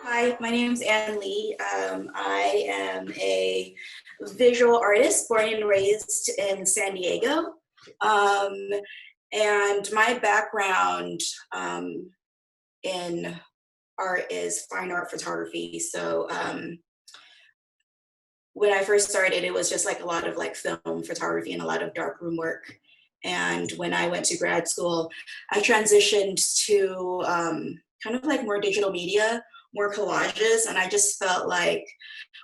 Hi, my name is Ann Lee. I am a visual artist born and raised in San Diego. And my background in art is fine art photography. So when I first started, it was just like a lot of like film photography and a lot of darkroom work. And when I went to grad school, I transitioned to kind of like more digital media, more collages. And I just felt like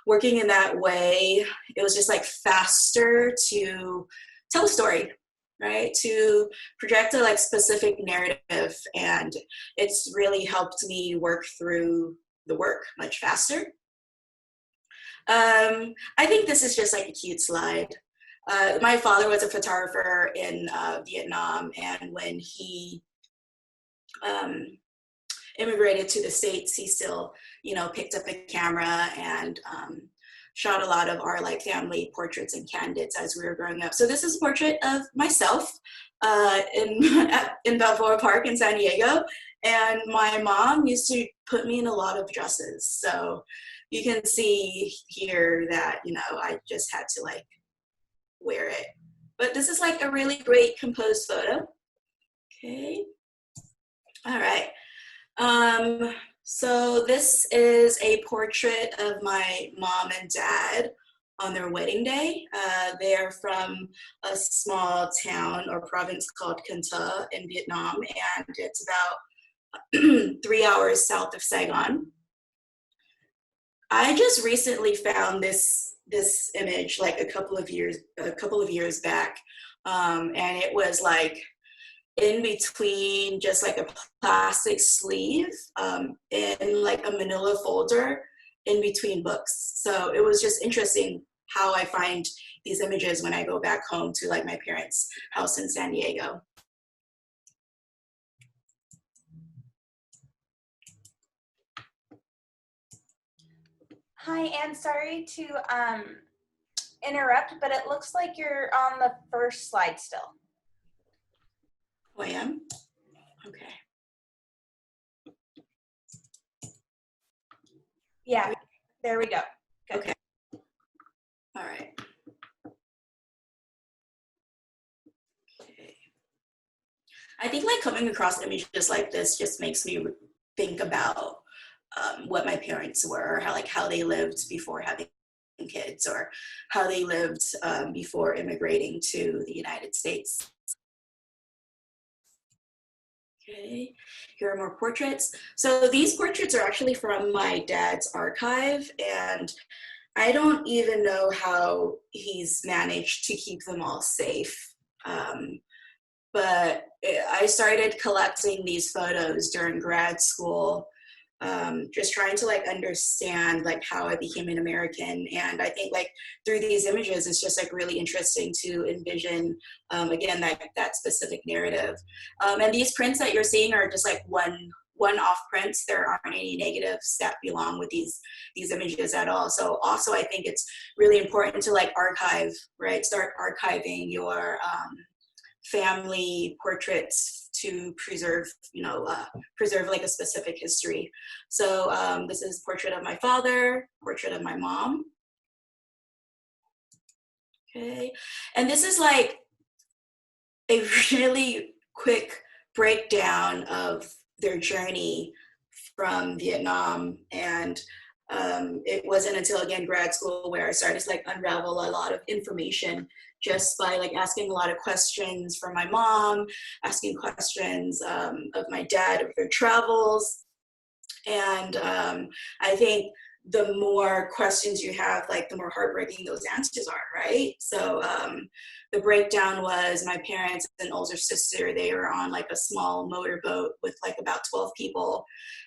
working in that way, it was just like faster to tell a story, right? To project a like specific narrative. And it's really helped me work through the work much faster. I think this is just like a cute slide. My father was a photographer in Vietnam, and when he immigrated to the States, he still, picked up a camera and shot a lot of our like family portraits and candidates as we were growing up. So this is a portrait of myself in Balboa Park in San Diego, and my mom used to put me in a lot of dresses. So you can see here that, I just had to like wear it. But this is like a really great composed photo. Okay. All right. So this is a portrait of my mom and dad on their wedding day. They're from a small town or province called Can Tho in Vietnam, and it's about 3 hours south of Saigon. I just recently found this image like a couple of years back, and it was like in between just like a plastic sleeve in like a manila folder in between books. So it was just interesting how I find these images when I go back home to like my parents' house in San Diego. Hi, Anne, sorry to interrupt, but it looks like you're on the first slide still. Oh, I am? Okay. Yeah, there we go. Good. Okay. All right. Okay. I think like coming across images like this just makes me think about what my parents were, how they lived before having kids, or how they lived before immigrating to the United States. Okay, here are more portraits. So these portraits are actually from my dad's archive, and I don't even know how he's managed to keep them all safe. But I started collecting these photos during grad school, just trying to like understand like how I became an American. And I think like through these images, it's just like really interesting to envision, again, that specific narrative. And these prints that you're seeing are just like one-off prints. There aren't any negatives that belong with these images at all. So also I think it's really important to like archive, right? Start archiving your family portraits to preserve, preserve like a specific history. So this is portrait of my father, portrait of my mom. Okay, and this is like a really quick breakdown of their journey from Vietnam. And it wasn't until, again, grad school where I started to like unravel a lot of information just by like asking a lot of questions from my mom, asking questions of my dad of their travels. And I think the more questions you have, like the more heartbreaking those answers are, right? So the breakdown was my parents and older sister, they were on like a small motorboat with like about 12 people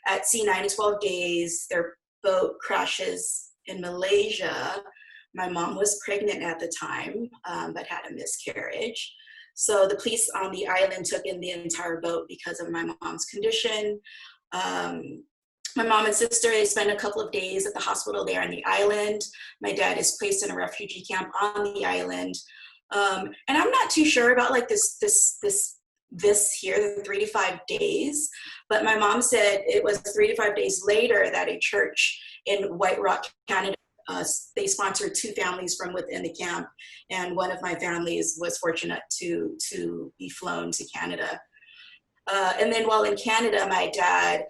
at sea 9 to 12 days. Their boat crashes in Malaysia. My mom was pregnant at the time, but had a miscarriage. So the police on the island took in the entire boat because of my mom's condition. My mom and sister, they spent a couple of days at the hospital there on the island. My dad is placed in a refugee camp on the island. And I'm not too sure about like this this here, the 3 to 5 days, but my mom said it was 3 to 5 days later that a church in White Rock, Canada, they sponsored 2 families from within the camp, and one of my families was fortunate to be flown to Canada. And then while in Canada, my dad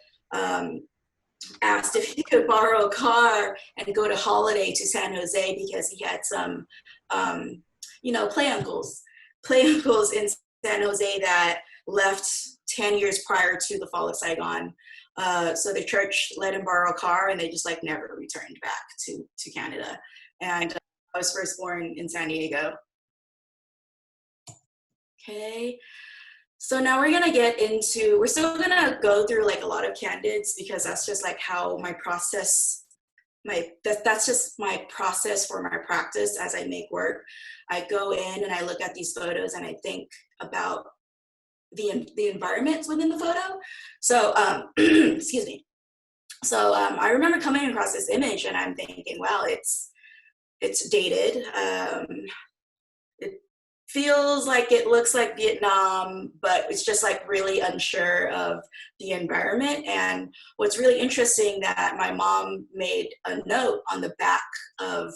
asked if he could borrow a car and go to holiday to San Jose because he had some, play uncles in San Jose that left 10 years prior to the fall of Saigon. So the church let him borrow a car, and they just like never returned back to Canada. And I was first born in San Diego. Okay. So now we're gonna get into, we're still gonna go through like a lot of candidates because that's just like how my process, that's just my process for my practice as I make work. I go in and I look at these photos and I think about the environments within the photo. So, excuse me. So I remember coming across this image and I'm thinking, wow, it's dated. It feels like it looks like Vietnam, but it's just like really unsure of the environment. And what's really interesting that my mom made a note on the back of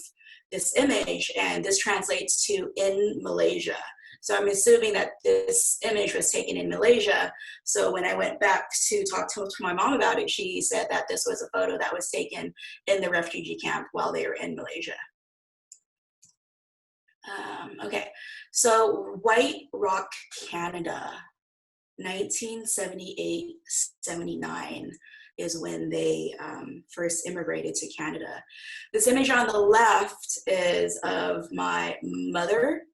this image, and this translates to in Malaysia. So I'm assuming that this image was taken in Malaysia. So when I went back to talk to my mom about it, she said that this was a photo that was taken in the refugee camp while they were in Malaysia. Okay, so White Rock, Canada, 1978-79 is when they first immigrated to Canada. This image on the left is of my mother,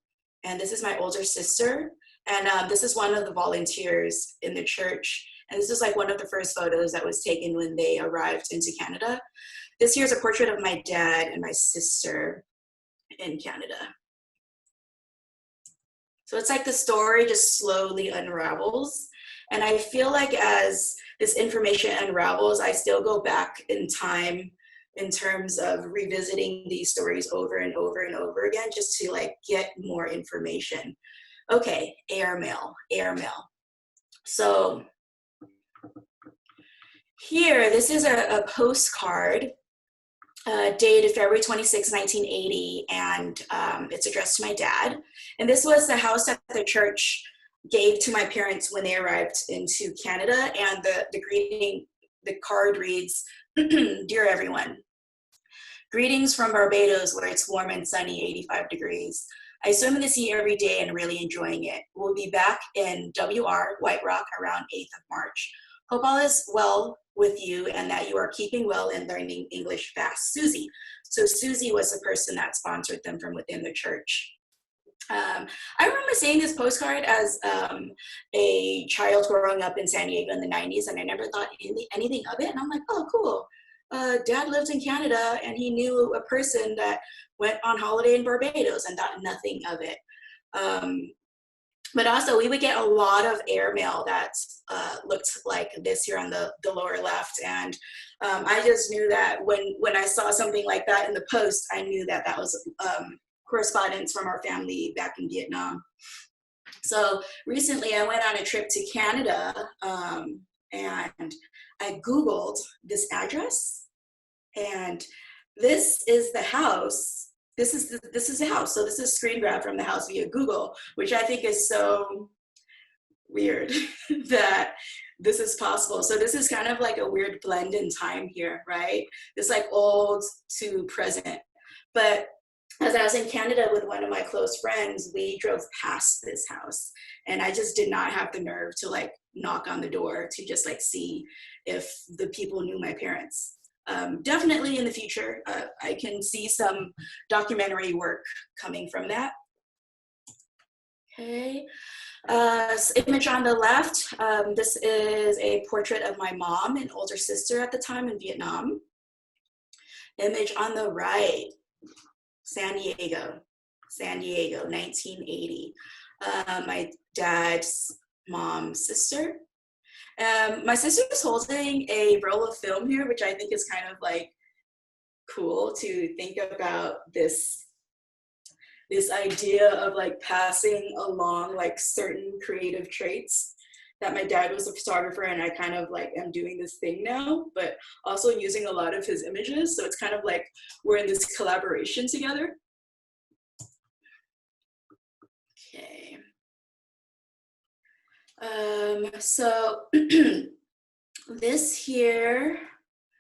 and this is my older sister, and this is one of the volunteers in the church, and this is like one of the first photos that was taken when they arrived into Canada. This here is a portrait of my dad and my sister in Canada. So it's like the story just slowly unravels. And I feel like as this information unravels, I still go back in time in terms of revisiting these stories over and over and over again, just to like get more information. Okay, airmail. So here, this is a postcard dated February 26, 1980, and it's addressed to my dad. And this was the house that the church gave to my parents when they arrived into Canada, and the card reads, "Dear everyone, greetings from Barbados where it's warm and sunny, 85 degrees. I swim in the sea every day and really enjoying it. We'll be back in WR, White Rock, around 8th of March. Hope all is well with you and that you are keeping well and learning English fast. Susie." So Susie was the person that sponsored them from within the church. I remember seeing this postcard as a child growing up in San Diego in the 90s, and I never thought anything of it. And I'm like, oh, cool. Dad lived in Canada, and he knew a person that went on holiday in Barbados, and thought nothing of it. But also, we would get a lot of airmail that looked like this here on the lower left. And I just knew that when I saw something like that in the post, I knew that that was correspondence from our family back in Vietnam. So recently, I went on a trip to Canada, and I Googled this address. And this is the house. This is the house. So this is a screen grab from the house via Google, which I think is so weird that this is possible. So this is kind of like a weird blend in time here, right? It's like old to present. But as I was in Canada with one of my close friends, we drove past this house, and I just did not have the nerve to like knock on the door to just like see if the people knew my parents. Definitely in the future, I can see some documentary work coming from that. Okay, image on the left, this is a portrait of my mom and older sister at the time in Vietnam. Image on the right, San Diego, 1980. My dad's mom's sister. My sister is holding a roll of film here, which I think is kind of like cool to think about this this idea of like passing along like certain creative traits that my dad was a photographer and I kind of like am doing this thing now, but also using a lot of his images. So it's kind of like we're in this collaboration together. Okay. So this here,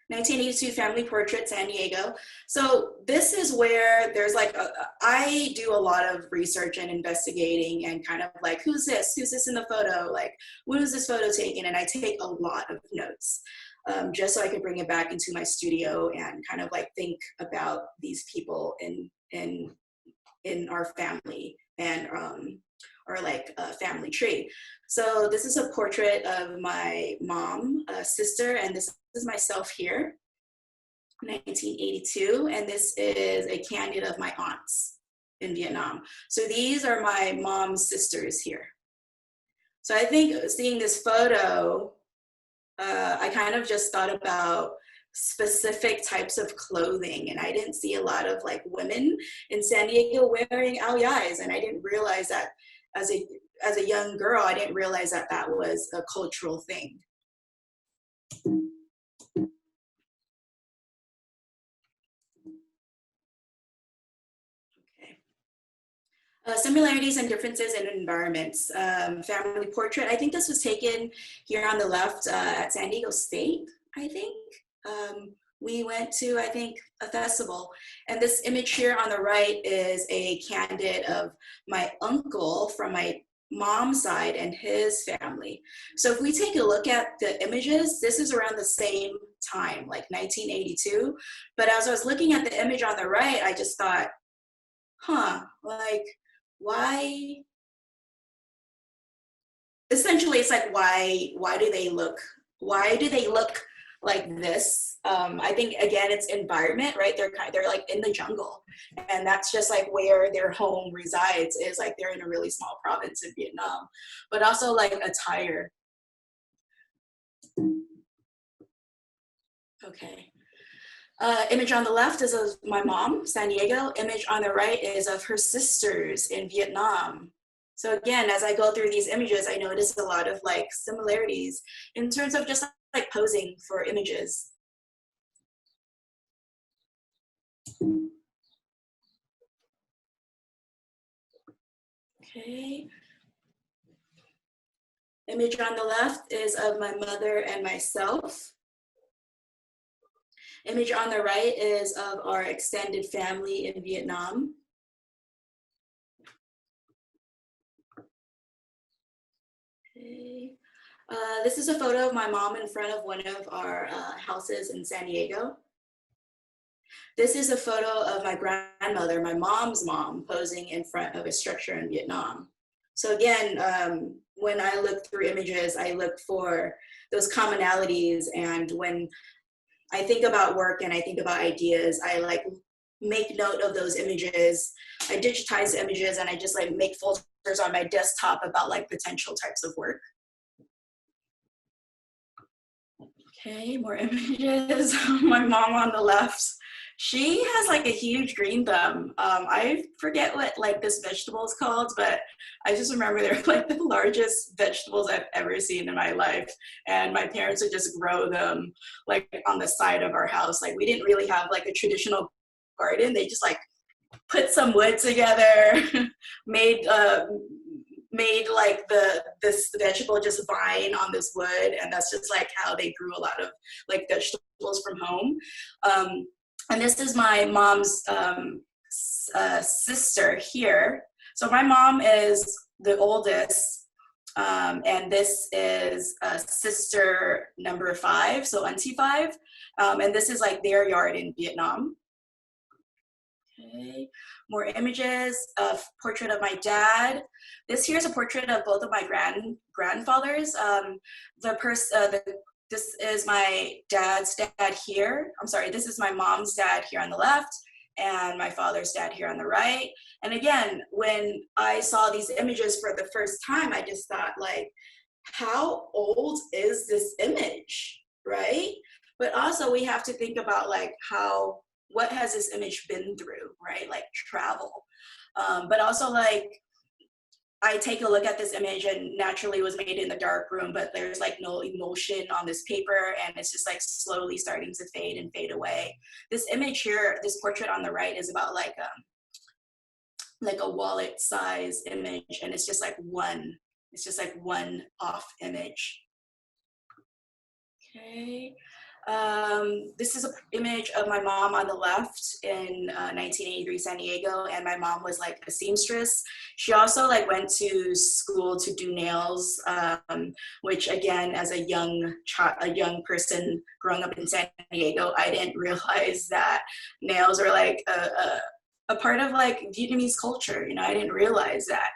1982 family portrait, San Diego. So this is where there's like, I do a lot of research and investigating and kind of like, who's this in the photo? Like, when was this photo taken? And I take a lot of notes just so I can bring it back into my studio and kind of like think about these people in our family and our like family tree. So this is a portrait of my mom, sister, and this is myself here, 1982, and this is a candid of my aunts in Vietnam. So these are my mom's sisters here. So I think seeing this photo, I kind of just thought about specific types of clothing, and I didn't see a lot of like women in San Diego wearing ao dais, and I didn't realize that as a young girl, I didn't realize that that was a cultural thing. Similarities and differences in environments. Family portrait, I think this was taken here on the left at San Diego State, I think. We went to, I think, a festival. And this image here on the right is a candid of my uncle from my mom's side and his family. So if we take a look at the images, this is around the same time, like 1982. But as I was looking at the image on the right, I just thought, huh, like, why? Essentially, it's like, why do they look like this? I think again, it's environment, right? They're like in the jungle, and that's just like where their home resides. Is like they're in a really small province in Vietnam, but also like attire. Okay. Image on the left is of my mom, San Diego. Image on the right is of her sisters in Vietnam. So again, as I go through these images, I notice a lot of like similarities in terms of just like posing for images. Okay. Image on the left is of my mother and myself. Image on the right is of our extended family in Vietnam. Okay. This is a photo of my mom in front of one of our houses in San Diego. This is a photo of my grandmother, my mom's mom, posing in front of a structure in Vietnam. So again, when I look through images, I look for those commonalities, and when I think about work and I think about ideas, I like make note of those images. I digitize the images and I just like make folders on my desktop about like potential types of work. Okay, more images. My mom on the left. She has like a huge green thumb. I forget what like this vegetable is called, but I just remember they're like the largest vegetables I've ever seen in my life. And my parents would just grow them like on the side of our house. Like we didn't really have like a traditional garden. They just like put some wood together, made like this vegetable just vine on this wood, and that's just like how they grew a lot of like vegetables from home. And this is my mom's sister here. So my mom is the oldest, and this is sister number 5, so auntie 5, and this is like their yard in Vietnam. Okay, more images of portrait of my dad. This here is a portrait of both of my grandfathers. This is my dad's dad here. I'm sorry, this is my mom's dad here on the left and my father's dad here on the right. And again, when I saw these images for the first time, I just thought like, how old is this image, right? But also we have to think about like how what has this image been through, right? Like travel. But also like, I take a look at this image and naturally it was made in the dark room, but there's like no emotion on this paper and it's just like slowly starting to fade and fade away. This image here, this portrait on the right is about like a wallet size image and it's just like one off image. Okay. This is an image of my mom on the left in 1983 San Diego, and my mom was like a seamstress. She also like went to school to do nails, which again, as a young person growing up in San Diego, I didn't realize that nails were like a part of like Vietnamese culture. You know, I didn't realize that.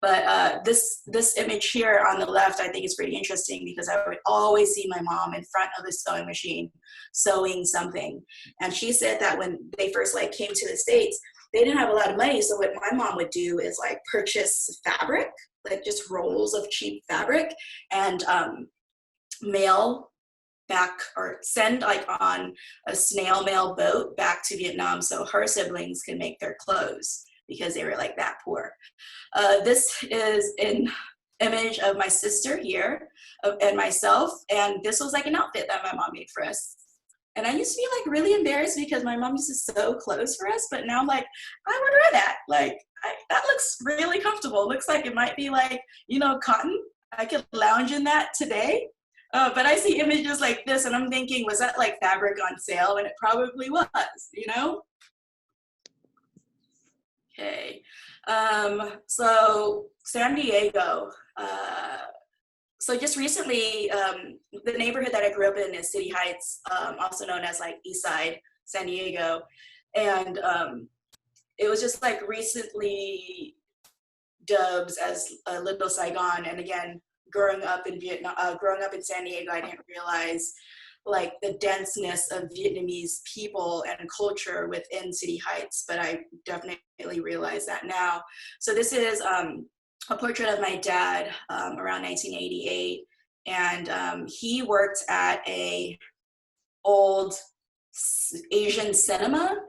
But this image here on the left, I think is pretty interesting because I would always see my mom in front of the sewing machine sewing something. And she said that when they first like came to the States, they didn't have a lot of money. So what my mom would do is like purchase fabric, like just rolls of cheap fabric, and mail back or send like on a snail mail boat back to Vietnam so her siblings can make their clothes because they were like that poor. This is an image of my sister here and myself, and this was like an outfit that my mom made for us. And I used to be like really embarrassed because my mom used to sew clothes for us, but now I'm like, I would wear that. Like, that looks really comfortable. It looks like it might be like, you know, cotton. I could lounge in that today. But I see images like this and I'm thinking, was that like fabric on sale? And it probably was, you know? Okay, so San Diego. So just recently, the neighborhood that I grew up in is City Heights, also known as like East Side San Diego. And it was just like recently dubbed as Little Saigon. And again, growing up in San Diego, I didn't realize like the denseness of Vietnamese people and culture within City Heights, but I definitely realize that now. So this is a portrait of my dad around 1988, and he worked at a old Asian cinema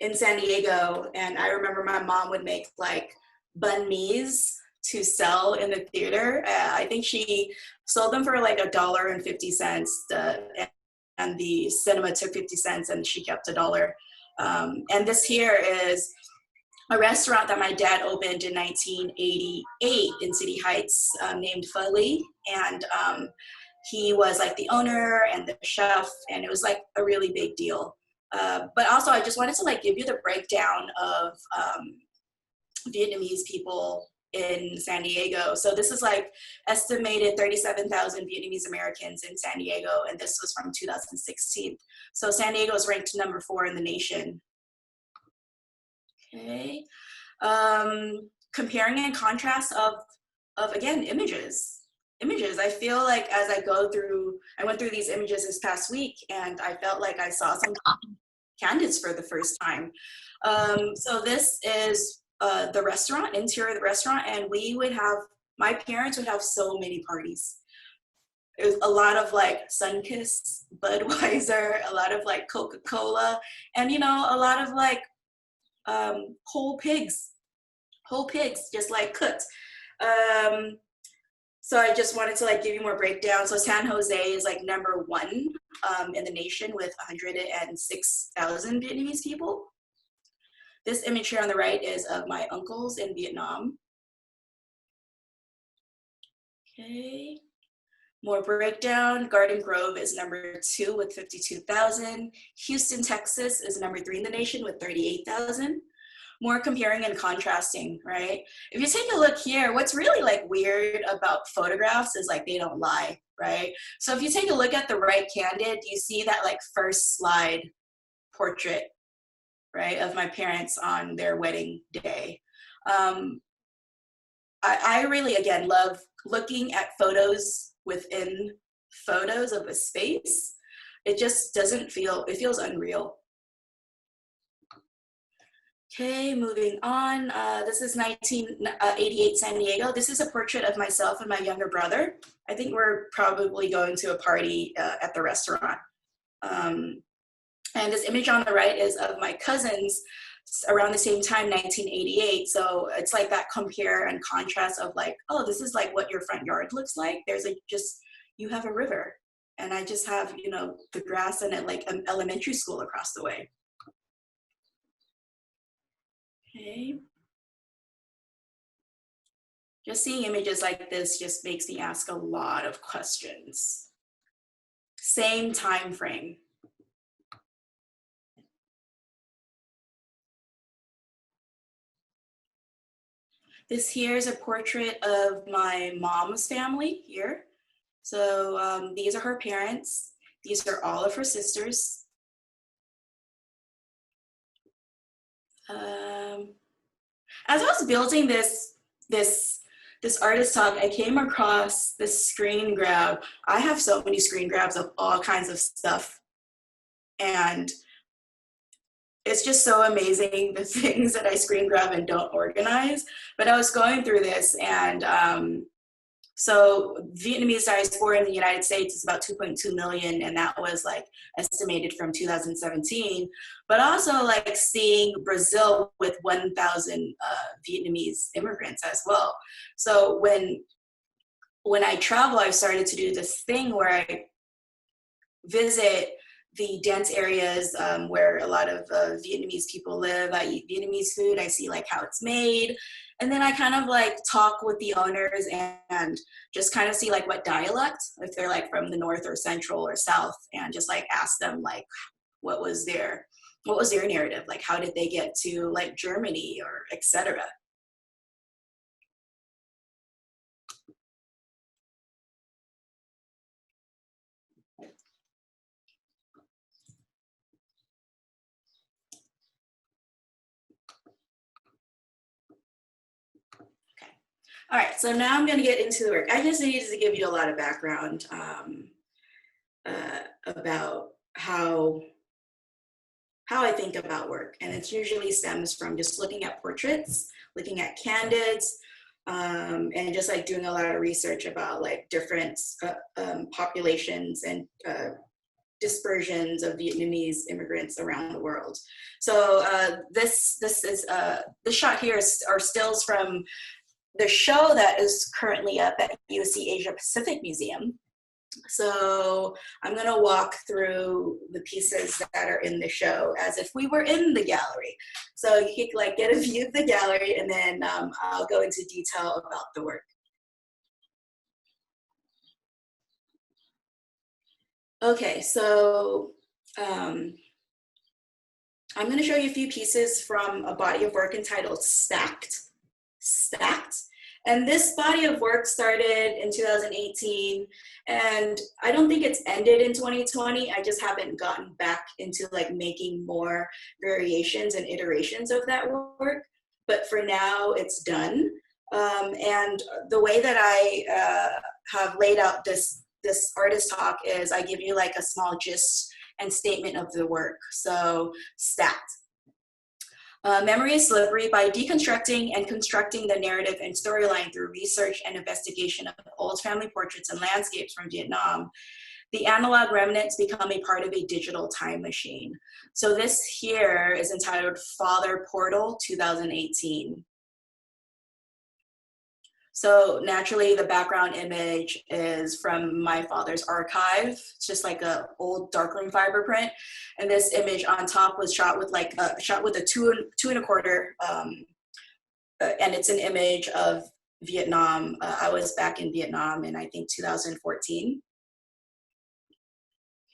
in San Diego, and I remember my mom would make like banh mi's to sell in the theater. I think she sold them for like $1.50, and the cinema took 50 cents and she kept $1. And this here is a restaurant that my dad opened in 1988 in City Heights named Pho Lee. And he was like the owner and the chef, and it was like a really big deal. But also I just wanted to like give you the breakdown of Vietnamese people in San Diego. So this is like estimated 37,000 Vietnamese Americans in San Diego, and this was from 2016. So San Diego is ranked number 4 in the nation. Okay, comparing and contrast of again images. I feel like as I went through these images this past week, and I felt like I saw some candidates for the first time. So this is the restaurant, interior of the restaurant, and my parents would have so many parties. It was a lot of like Sunkist, Budweiser, a lot of like Coca-Cola, and you know, a lot of like whole pigs just like cooked. So I just wanted to like give you more breakdown. So San Jose is like number 1 in the nation with 106,000 Vietnamese people. This image here on the right is of my uncles in Vietnam. Okay, more breakdown. Garden Grove is number 2 with 52,000. Houston, Texas is number 3 in the nation with 38,000. More comparing and contrasting, right? If you take a look here, what's really like weird about photographs is like they don't lie, right? So if you take a look at the right candid, you see that like first slide portrait, right, of my parents on their wedding day. I really, again, love looking at photos within photos of a space. It just doesn't feel, it feels unreal. Okay, moving on. This is 1988 San Diego. This is a portrait of myself and my younger brother. I think we're probably going to a party at the restaurant. And this image on the right is of my cousins around the same time, 1988. So it's like that compare and contrast of like, oh, this is like what your front yard looks like. There's a just, you have a river. And I just have, you know, the grass and it like an elementary school across the way. Okay. Just seeing images like this just makes me ask a lot of questions. Same time frame. This here is a portrait of my mom's family here. So these are her parents. These are all of her sisters. As I was building this artist talk, I came across this screen grab. I have so many screen grabs of all kinds of stuff. And it's just so amazing the things that I screen grab and don't organize. But I was going through this, and so Vietnamese diaspora in the United States is about 2.2 million, and that was like estimated from 2017. But also like seeing Brazil with 1,000 Vietnamese immigrants as well. So when I travel, I've started to do this thing where I visit the dense areas where a lot of Vietnamese people live. I eat Vietnamese food, I see like how it's made. And then I kind of like talk with the owners and just kind of see like what dialect, if they're like from the north or central or south, and just like ask them like what was their narrative? Like how did they get to like Germany or etc. All right, so now I'm going to get into the work. I just needed to give you a lot of background about how I think about work. And it usually stems from just looking at portraits, looking at candids, and just like doing a lot of research about like different populations and dispersions of Vietnamese immigrants around the world. So this shot here are stills from the show that is currently up at UC Asia Pacific Museum. So I'm gonna walk through the pieces that are in the show as if we were in the gallery. So you can like get a view of the gallery, and then I'll go into detail about the work. Okay, so I'm gonna show you a few pieces from a body of work entitled Stacked. And this body of work started in 2018, and I don't think it's ended in 2020. I just haven't gotten back into like making more variations and iterations of that work. But for now, it's done. And the way that I have laid out this artist talk is I give you like a small gist and statement of the work. So Stacked. Memory is slippery. By deconstructing and constructing the narrative and storyline through research and investigation of old family portraits and landscapes from Vietnam, the analog remnants become a part of a digital time machine. So this here is entitled Father Portal 2018. So naturally, the background image is from my father's archive. It's just like a old darkroom fiber print, and this image on top was shot with like a 2.25, and it's an image of Vietnam. I was back in Vietnam in I think 2014.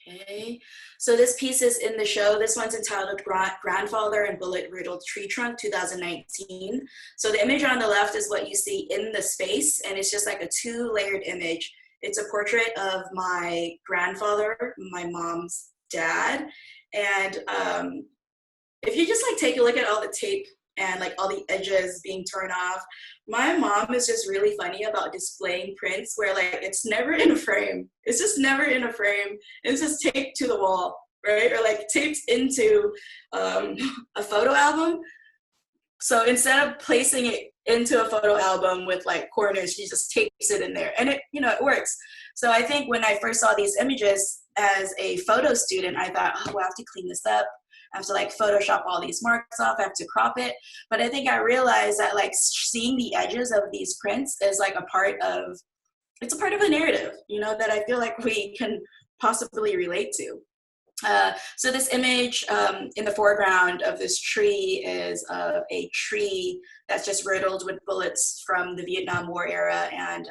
Okay, so this piece is in the show. This one's entitled Grandfather and Bullet Riddled Tree Trunk 2019. So the image on the left is what you see in the space, and it's just like a 2-layered image. It's a portrait of my grandfather, my mom's dad. And if you just like take a look at all the tape and like all the edges being torn off, my mom is just really funny about displaying prints where like it's never in a frame. It's just never in a frame. It's just taped to the wall, right? Or like taped into a photo album. So instead of placing it into a photo album with like corners, she just tapes it in there, and it, you know, it works. So I think when I first saw these images as a photo student, I thought, oh, well, I have to clean this up. I have to like Photoshop all these marks off. I have to crop it. But I think I realized that like seeing the edges of these prints is like it's a part of a narrative, you know, that I feel like we can possibly relate to. So this image in the foreground of this tree is a tree that's just riddled with bullets from the Vietnam War era. And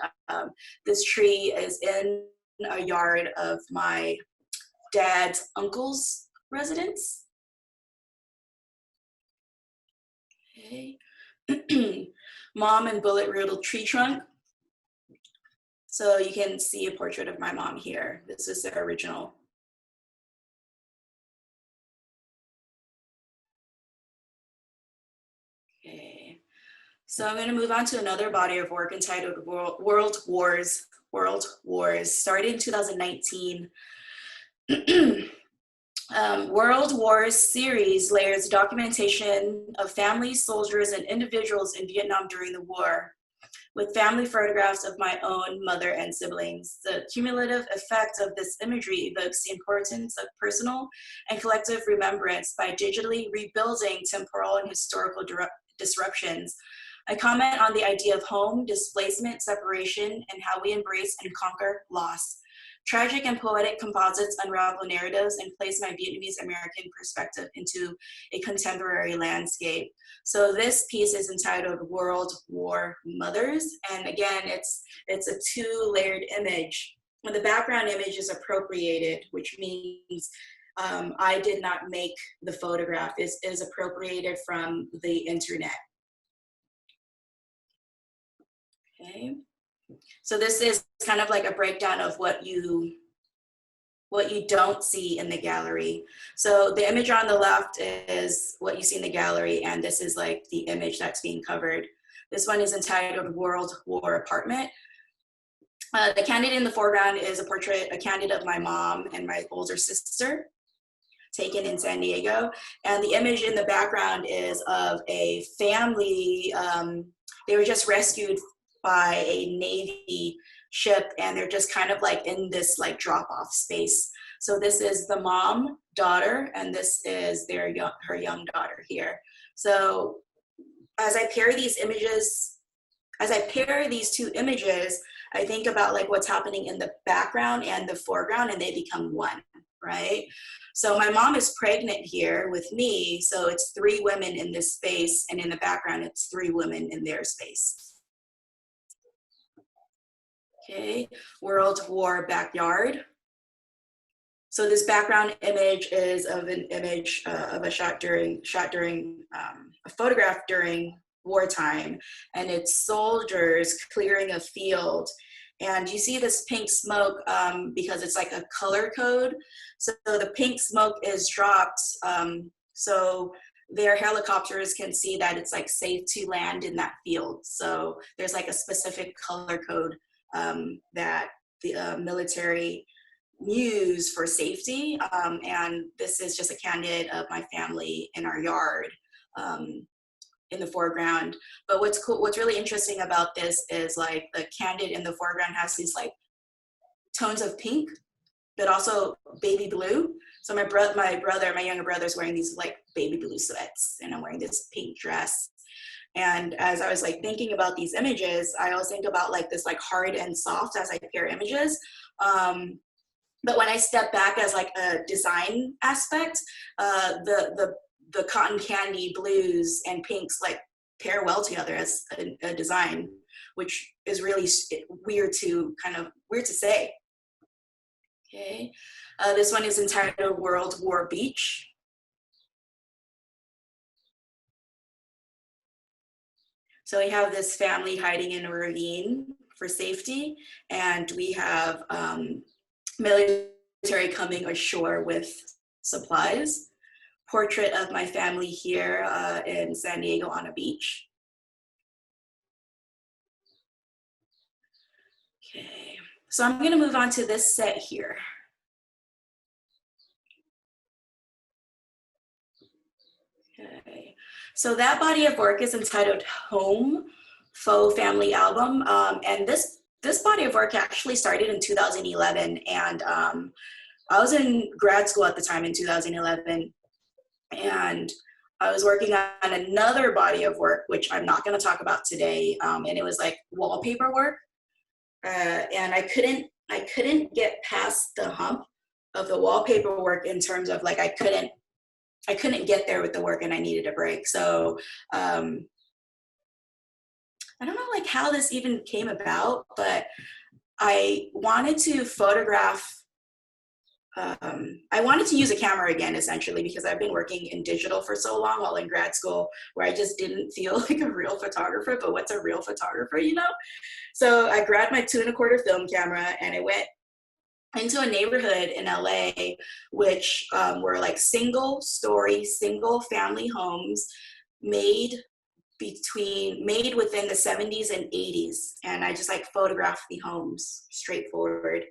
this tree is in a yard of my dad's uncle's residence. Okay. Mom and bullet riddled tree trunk. So you can see a portrait of my mom here. This is the original. Okay, so I'm going to move on to another body of work entitled World Wars, started in 2019. World Wars series layers documentation of families, soldiers, and individuals in Vietnam during the war, with family photographs of my own mother and siblings. The cumulative effect of this imagery evokes the importance of personal and collective remembrance by digitally rebuilding temporal and historical disruptions. I comment on the idea of home, displacement, separation, and how we embrace and conquer loss. Tragic and poetic composites unravel narratives and place my Vietnamese American perspective into a contemporary landscape. So this piece is entitled World War Mothers. And again, it's a two-layered image. When the background image is appropriated, which means I did not make the photograph, is appropriated from the internet. Okay. So this is kind of like a breakdown of what you don't see in the gallery. So the image on the left is what you see in the gallery, and this is like the image that's being covered. This one is entitled World War Apartment. The candid in the foreground is a candid of my mom and my older sister, taken in San Diego. And the image in the background is of a family. They were just rescued by a Navy ship, and they're just kind of like in this like drop-off space. So this is the mom, daughter, and this is her young daughter here. So as I pair these two images, I think about like what's happening in the background and the foreground, and they become one, right? So my mom is pregnant here with me, so it's 3 women in this space, and in the background, it's 3 women in their space. Okay, World War Backyard. So this background image is of an image of a photograph during wartime, and it's soldiers clearing a field. And you see this pink smoke because it's like a color code. So the pink smoke is dropped so their helicopters can see that it's like safe to land in that field. So there's like a specific color code that the military use for safety. And this is just a candid of my family in our yard in the foreground. But what's cool, what's really interesting about this is like the candid in the foreground has these like tones of pink, but also baby blue. So my younger brother is wearing these like baby blue sweats, and I'm wearing this pink dress. And as I was like thinking about these images, I always think about like this like hard and soft as I pair images. But when I step back as like a design aspect, the cotton candy blues and pinks like pair well together as a design, which is really weird to say. Okay, this one is entitled World War Beach. So we have this family hiding in a ravine for safety, and we have military coming ashore with supplies. Portrait of my family here in San Diego on a beach. Okay, so I'm gonna move on to this set here. Okay, so that body of work is entitled Home, Faux Family Album. And this this body of work actually started in 2011, and I was in grad school at the time in 2011, and I was working on another body of work, which I'm not going to talk about today, and it was like wallpaper work, and I couldn't get past the hump of the wallpaper work in terms of like I couldn't get there with the work, and I needed a break. So I don't know like how this even came about, but I wanted to photograph. I wanted to use a camera again, essentially, because I've been working in digital for so long while in grad school, where I just didn't feel like a real photographer. But what's a real photographer, you know? So I grabbed my 2 1/4 film camera, and I went into a neighborhood in LA, which were like single story, single family homes made within the 70s and 80s. And I just like photographed the homes straightforward.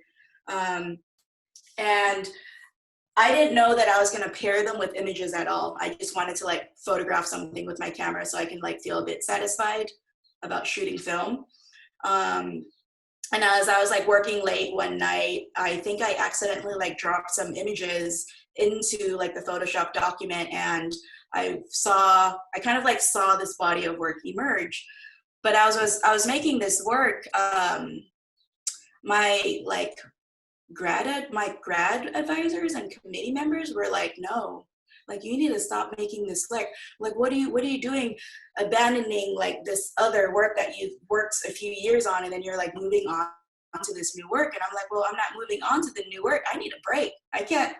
And I didn't know that I was going to pair them with images at all. I just wanted to like photograph something with my camera so I can like feel a bit satisfied about shooting film. And as I was like working late one night, I think I accidentally like dropped some images into like the Photoshop document, and I kind of like saw this body of work emerge. But I was making this work, my grad advisors and committee members were like, no, like you need to stop making this like what are you doing, abandoning like this other work that you've worked a few years on, and then you're like moving on to this new work. And I'm like, well, I'm not moving on to the new work. I need a break. I can't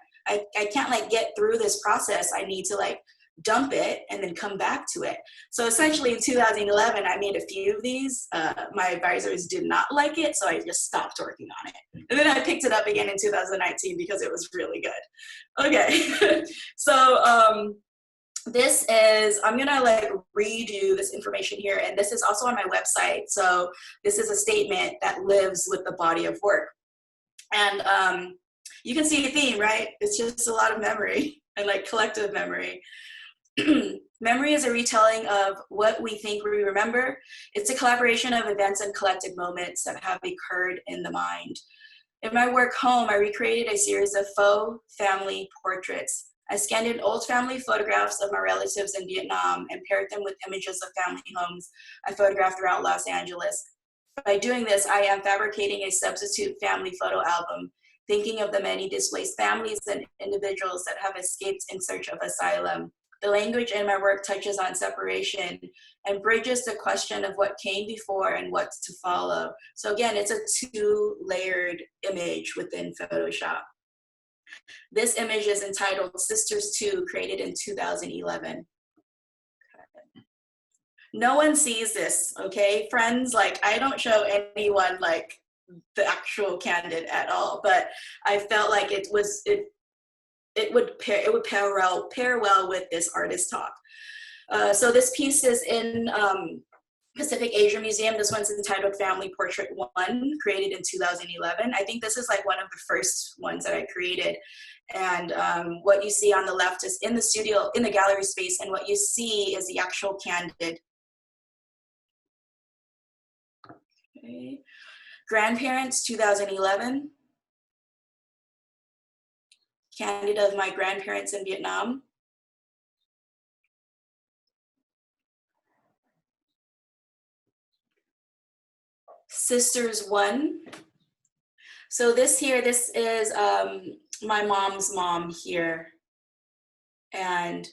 like get through this process. I need to like dump it and then come back to it. So essentially in 2011, I made a few of these. My advisors did not like it, so I just stopped working on it. And then I picked it up again in 2019 because it was really good. Okay, so this is, I'm gonna like redo this information here, and this is also on my website. So this is a statement that lives with the body of work. And you can see a theme, right? It's just a lot of memory and like collective memory. Memory is a retelling of what we think we remember. It's a collaboration of events and collective moments that have occurred in the mind. In my work home, I recreated a series of faux family portraits. I scanned in old family photographs of my relatives in Vietnam and paired them with images of family homes I photographed throughout Los Angeles. By doing this, I am fabricating a substitute family photo album, thinking of the many displaced families and individuals that have escaped in search of asylum. The language in my work touches on separation and bridges the question of what came before and what's to follow. So again, it's a 2-layered image within Photoshop. This image is entitled Sisters 2, created in 2011. No one sees this, okay? Friends, like I don't show anyone like the actual candid at all, but I felt like it would pair well with this artist talk. So this piece is in Pacific Asia Museum. This one's entitled Family Portrait 1, created in 2011. I think this is like one of the first ones that I created. And what you see on the left is in the studio, in the gallery space, and what you see is the actual candid. Okay. Grandparents, 2011. Candid of my grandparents in Vietnam. Sisters 1. So this is my mom's mom here. And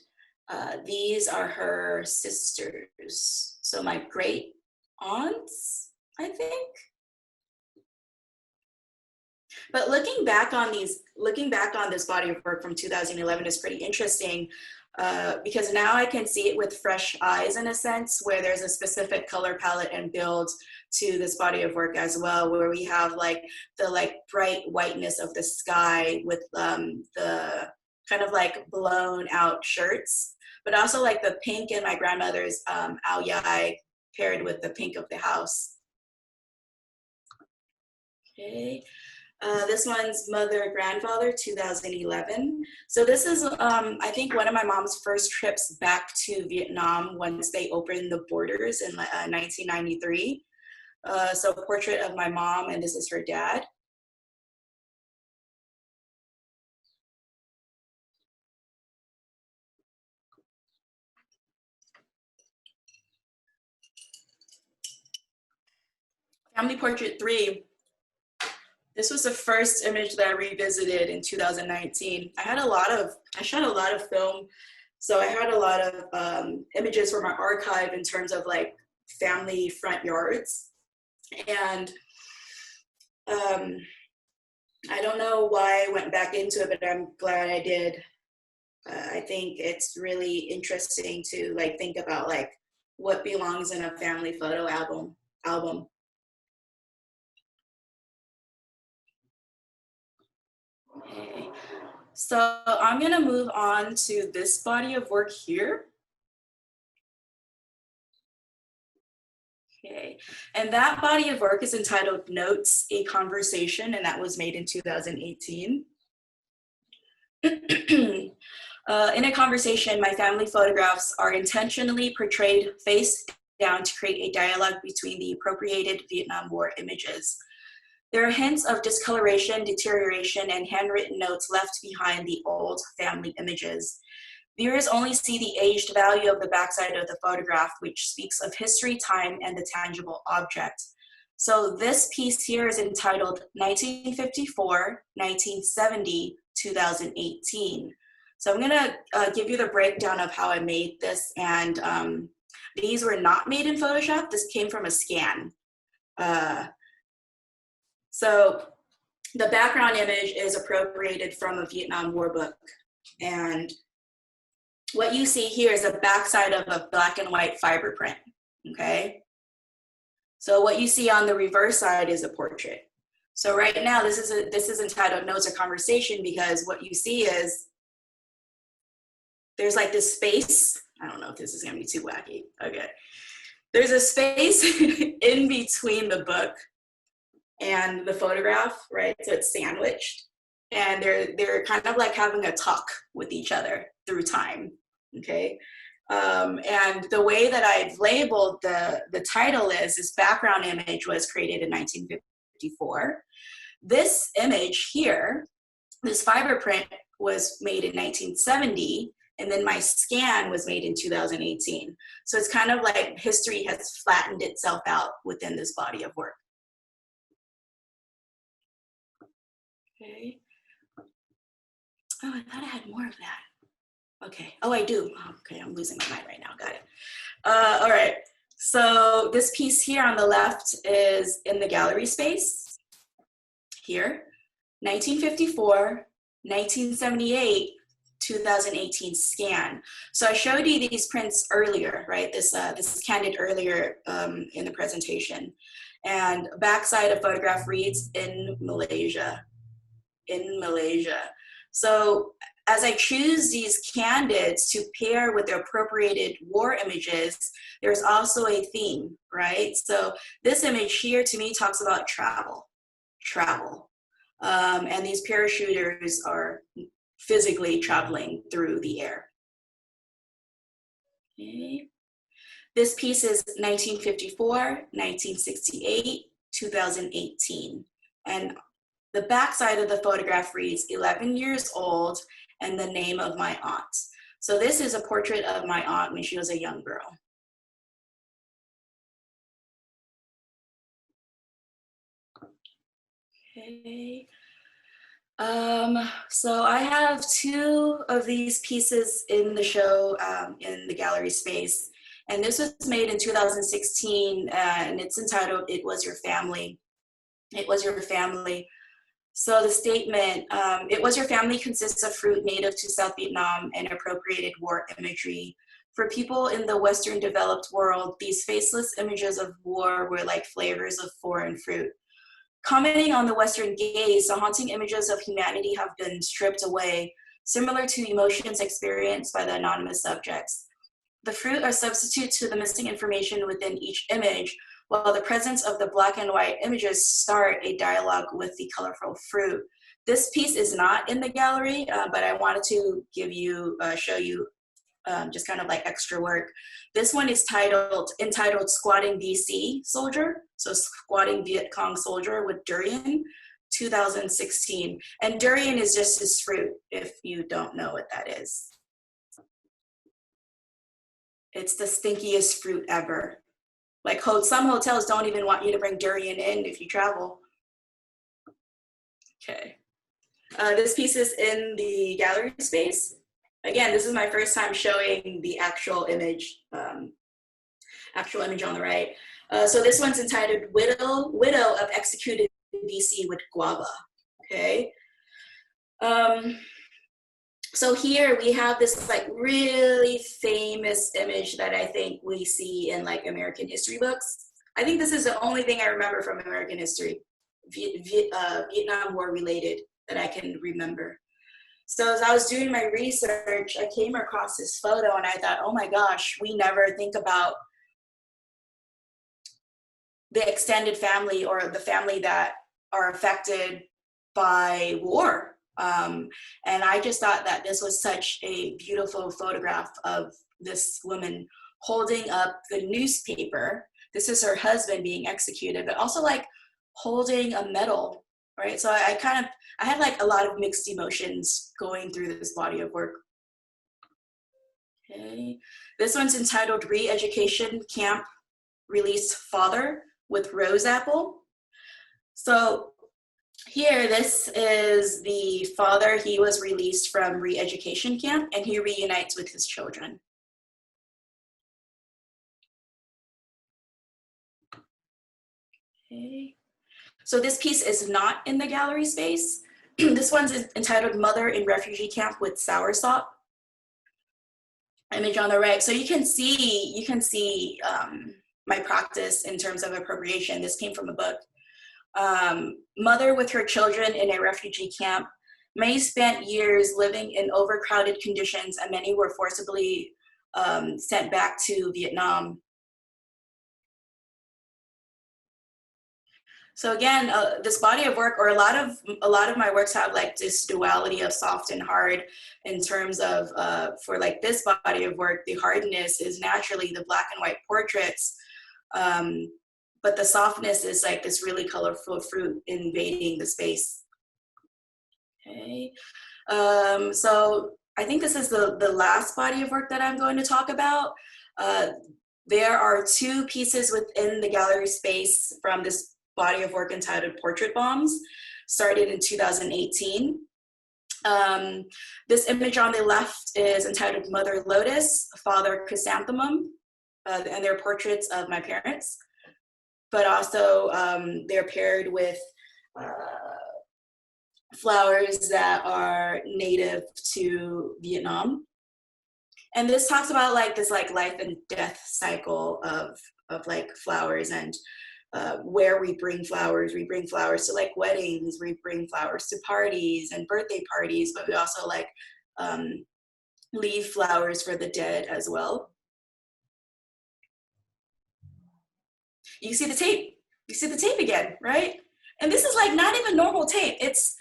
these are her sisters. So my great aunts, I think. But looking back on this body of work from 2011 is pretty interesting because now I can see it with fresh eyes in a sense, where there's a specific color palette and build to this body of work as well, where we have like the like bright whiteness of the sky with the kind of like blown out shirts, but also like the pink in my grandmother's ao dai paired with the pink of the house. Okay. This one's mother, grandfather, 2011. So this is, I think, one of my mom's first trips back to Vietnam once they opened the borders in 1993. So a portrait of my mom, and this is her dad. Family portrait 3. This was the first image that I revisited in 2019. I shot a lot of film, so I had a lot of images for my archive in terms of like family front yards. And I don't know why I went back into it, but I'm glad I did. I think it's really interesting to like think about like what belongs in a family photo album. Okay. So I'm gonna move on to this body of work here. Okay, and that body of work is entitled Notes, a Conversation, and that was made in 2018. In a conversation, my family photographs are intentionally portrayed face down to create a dialogue between the appropriated Vietnam War images. There are hints of discoloration, deterioration, and handwritten notes left behind the old family images. Viewers only see the aged value of the backside of the photograph, which speaks of history, time, and the tangible object. So this piece here is entitled 1954, 1970, 2018. So I'm gonna give you the breakdown of how I made this, and these were not made in Photoshop. This came from a scan. So the background image is appropriated from a Vietnam War book, and what you see here is the backside of a black and white fiber print, okay? So what you see on the reverse side is a portrait. So right now, this is entitled Notes, a Conversation, because what you see is there's like this space. I don't know if this is gonna be too wacky, okay. There's a space in between the book and the photograph, right? So it's sandwiched, and they're kind of like having a talk with each other through time, okay? And the way that I've labeled the title is, this background image was created in 1954. This image here, this fiber print, was made in 1970, and then my scan was made in 2018. So it's kind of like history has flattened itself out within this body of work. Okay. Oh, I thought I had more of that. Okay. Oh, I do. Oh, okay, I'm losing my mind right now. Got it. All right. So this piece here on the left is in the gallery space. Here, 1954, 1978, 2018 scan. So I showed you these prints earlier, right? This is candid earlier in the presentation. And backside of photograph reads, in Malaysia. In Malaysia. So as I choose these candids to pair with the appropriated war images, there's also a theme, right? So this image here to me talks about travel. And these parachuters are physically traveling through the air. Okay. This piece is 1954, 1968, 2018. And the backside of the photograph reads 11 years old and the name of my aunt. So this is a portrait of my aunt when she was a young girl. Okay. So I have two of these pieces in the show in the gallery space. And this was made in 2016 and it's entitled, It Was Your Family. It Was Your Family. So the statement, it was your family consists of fruit native to South Vietnam and appropriated war imagery. For people in the Western developed world, these faceless images of war were like flavors of foreign fruit. Commenting on the Western gaze, the haunting images of humanity have been stripped away, similar to emotions experienced by the anonymous subjects. The fruit are substitute to the missing information within each image, while the presence of the black and white images start a dialogue with the colorful fruit. This piece is not in the gallery, but I wanted to give you, show you just kind of like extra work. This one is entitled Squatting VC Soldier, so Squatting Viet Cong Soldier with Durian, 2016. And durian is just this fruit, if you don't know what that is. It's the stinkiest fruit ever. Like some hotels don't even want you to bring durian in if you travel. Okay. This piece is in the gallery space. Again, this is my first time showing the actual image on the right. So this one's entitled Widow of Executed VC with Guava, okay? So here we have this like really famous image that I think we see in like American history books. I think this is the only thing I remember from American history, Vietnam War related, that I can remember. So as I was doing my research, I came across this photo and I thought, oh my gosh, we never think about the extended family or the family that are affected by war. And I just thought that this was such a beautiful photograph of this woman holding up the newspaper. This is her husband being executed, but also like holding a medal, right? So I had like a lot of mixed emotions going through this body of work. Okay, this one's entitled Re-Education Camp Released Father with Rose Apple. So here, this is the father. He was released from re-education camp and he reunites with his children. Okay. So this piece is not in the gallery space. This one's entitled Mother in Refugee Camp with Soursop. Image on the right. So you can see my practice in terms of appropriation. This came from a book. Mother with her children in a refugee camp. May spent years living in overcrowded conditions and many were forcibly sent back to Vietnam. So again, this body of work, or a lot of my works have like this duality of soft and hard in terms of, for like this body of work, the hardness is naturally the black and white portraits, but the softness is like this really colorful fruit invading the space. Okay, so I think this is the last body of work that I'm going to talk about. There are two pieces within the gallery space from this body of work entitled Portrait Bombs, started in 2018. This image on the left is entitled Mother Lotus, Father Chrysanthemum, and they're portraits of my parents, but also they're paired with flowers that are native to Vietnam. And this talks about like this like life and death cycle of like flowers and where we bring flowers to like weddings, we bring flowers to parties and birthday parties, but we also like leave flowers for the dead as well. You see the tape, again, right? And this is like not even normal tape. It's,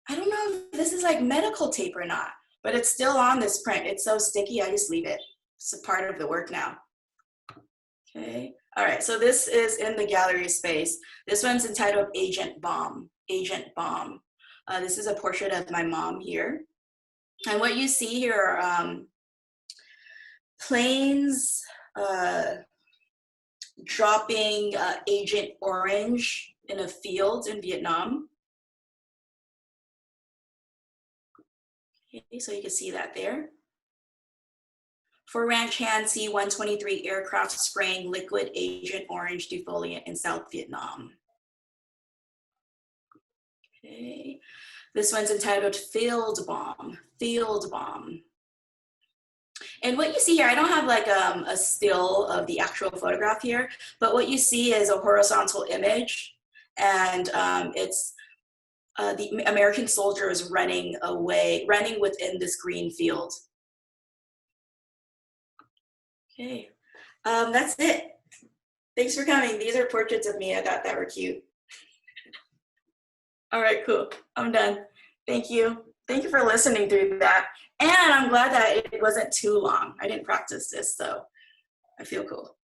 I don't know if this is like medical tape or not, but it's still on this print. It's so sticky, I just leave it. It's a part of the work now. Okay. All right, so this is in the gallery space. This one's entitled Agent Bomb, Agent Bomb. This is a portrait of my mom here. And what you see here are planes dropping Agent Orange in a field in Vietnam. Okay, so you can see that there. For ranch hand C-123 aircraft spraying liquid Agent Orange defoliant in South Vietnam. Okay, this one's entitled Field Bomb, Field Bomb. And what you see here, I don't have like a still of the actual photograph here, but what you see is a horizontal image, and it's the American soldiers running within this green field. Okay, that's it. Thanks for coming. These are portraits of me. I thought that were cute. All right, cool. I'm done. Thank you. Thank you for listening through that. And I'm glad that it wasn't too long. I didn't practice this, so I feel cool.